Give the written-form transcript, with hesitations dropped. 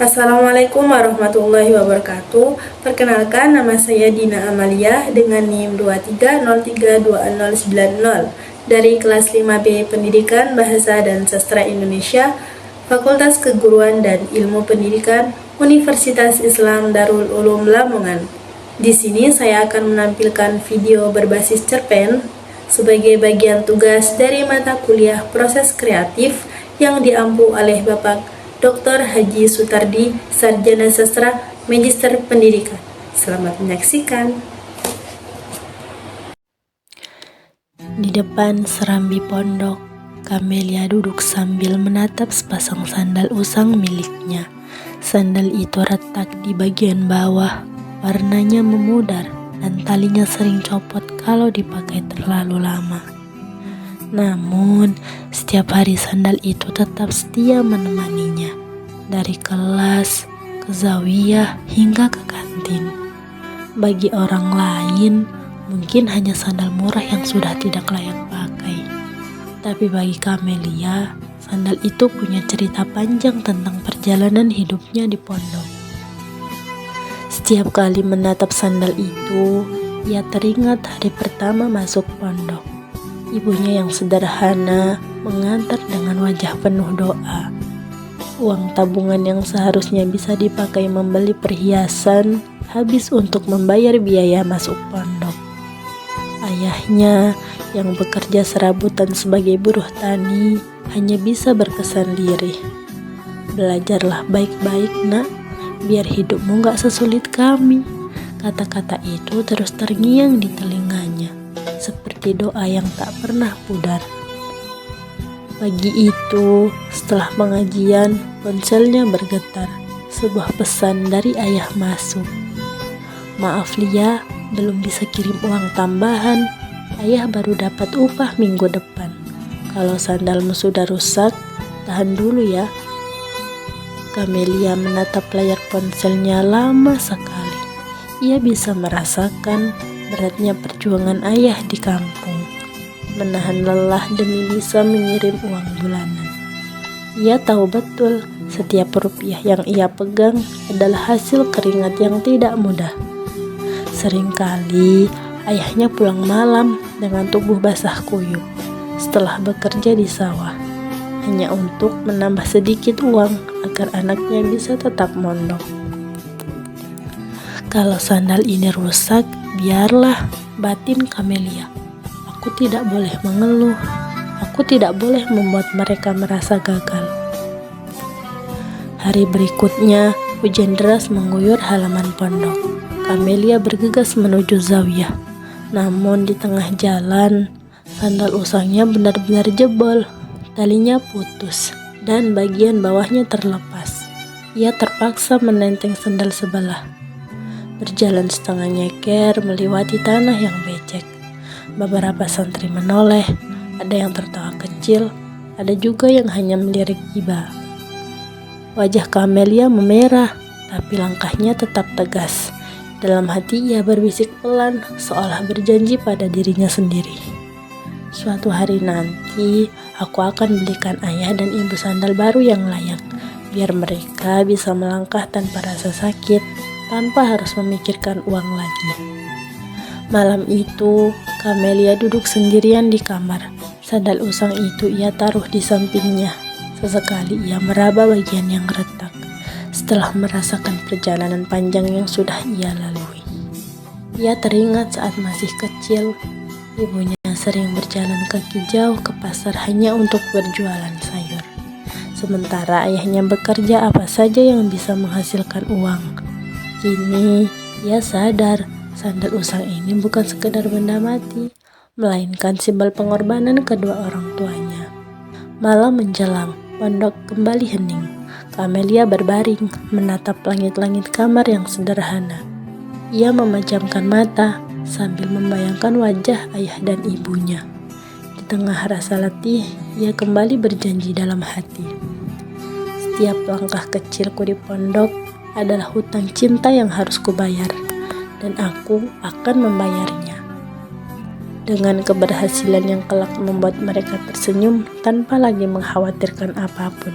Assalamualaikum warahmatullahi wabarakatuh. Perkenalkan, nama saya Dina Amalia dengan NIM 23032090 dari kelas 5B Pendidikan Bahasa dan Sastra Indonesia, Fakultas Keguruan dan Ilmu Pendidikan, Universitas Islam Darul Ulum Lamongan. Di sini saya akan menampilkan video berbasis cerpen sebagai bagian tugas dari mata kuliah Proses Kreatif yang diampu oleh Bapak Dr. Haji Sutardi, Sarjana Sastra, Magister Pendidikan. Selamat menyaksikan. Di depan serambi pondok, Kamelia duduk sambil menatap sepasang sandal usang miliknya. Sandal itu retak di bagian bawah, warnanya memudar dan talinya sering copot kalau dipakai terlalu lama. Namun, setiap hari sandal itu tetap setia menemaninya, dari kelas, ke zawiyah, hingga ke kantin. Bagi orang lain, mungkin hanya sandal murah yang sudah tidak layak pakai. Tapi bagi Kamelia, sandal itu punya cerita panjang tentang perjalanan hidupnya di pondok. Setiap kali menatap sandal itu, ia teringat hari pertama masuk pondok. Ibunya yang sederhana mengantar dengan wajah penuh doa. Uang tabungan yang seharusnya bisa dipakai membeli perhiasan habis untuk membayar biaya masuk pondok. Ayahnya yang bekerja serabutan sebagai buruh tani hanya bisa berkesan lirih. "Belajarlah baik-baik, nak, biar hidupmu gak sesulit kami." Kata-kata itu terus terngiang di telinganya, seperti doa yang tak pernah pudar. Pagi itu, setelah pengajian, ponselnya bergetar. Sebuah pesan dari ayah masuk. "Maaf Lia, belum bisa kirim uang tambahan. Ayah baru dapat upah minggu depan. Kalau sandalmu sudah rusak, tahan dulu ya." Kamelia menatap layar ponselnya lama sekali. Ia bisa merasakan beratnya perjuangan ayah di kampung, menahan lelah demi bisa mengirim uang bulanan. Ia tahu betul setiap rupiah yang ia pegang adalah hasil keringat yang tidak mudah. Seringkali ayahnya pulang malam dengan tubuh basah kuyup setelah bekerja di sawah, hanya untuk menambah sedikit uang agar anaknya bisa tetap mondok. Kalau sandal ini rusak, biarlah, batin Kamelia. Aku tidak boleh mengeluh. Aku tidak boleh membuat mereka merasa gagal. Hari berikutnya, hujan deras mengguyur halaman pondok. Kamelia bergegas menuju zawiyah. Namun di tengah jalan, sandal usangnya benar-benar jebol. Talinya putus dan bagian bawahnya terlepas. Ia terpaksa menenteng sandal sebelah. Berjalan setengah nyeker melewati tanah yang becek. Beberapa santri menoleh, ada yang tertawa kecil, ada juga yang hanya melirik iba. Wajah Kamelia memerah, tapi langkahnya tetap tegas. Dalam hati ia berbisik pelan, seolah berjanji pada dirinya sendiri. "Suatu hari nanti, aku akan belikan ayah dan ibu sandal baru yang layak, biar mereka bisa melangkah tanpa rasa sakit, tanpa harus memikirkan uang lagi." Malam itu, Kamelia duduk sendirian di kamar. Sandal usang itu ia taruh di sampingnya. Sesekali ia meraba bagian yang retak, setelah merasakan perjalanan panjang yang sudah ia lalui. Ia teringat saat masih kecil, ibunya sering berjalan kaki jauh ke pasar hanya untuk berjualan sayur. Sementara ayahnya bekerja apa saja yang bisa menghasilkan uang. Kini ia sadar sandal usang ini bukan sekedar benda mati, melainkan simbol pengorbanan kedua orang tuanya. Malam menjelang, pondok kembali hening. Kamelia berbaring, menatap langit-langit kamar yang sederhana. Ia memejamkan mata sambil membayangkan wajah ayah dan ibunya. Di tengah rasa letih, ia kembali berjanji dalam hati. Setiap langkah kecilku di pondok adalah hutang cinta yang harus kubayar, dan aku akan membayarnya. Dengan keberhasilan yang kelak membuat mereka tersenyum tanpa lagi mengkhawatirkan apapun.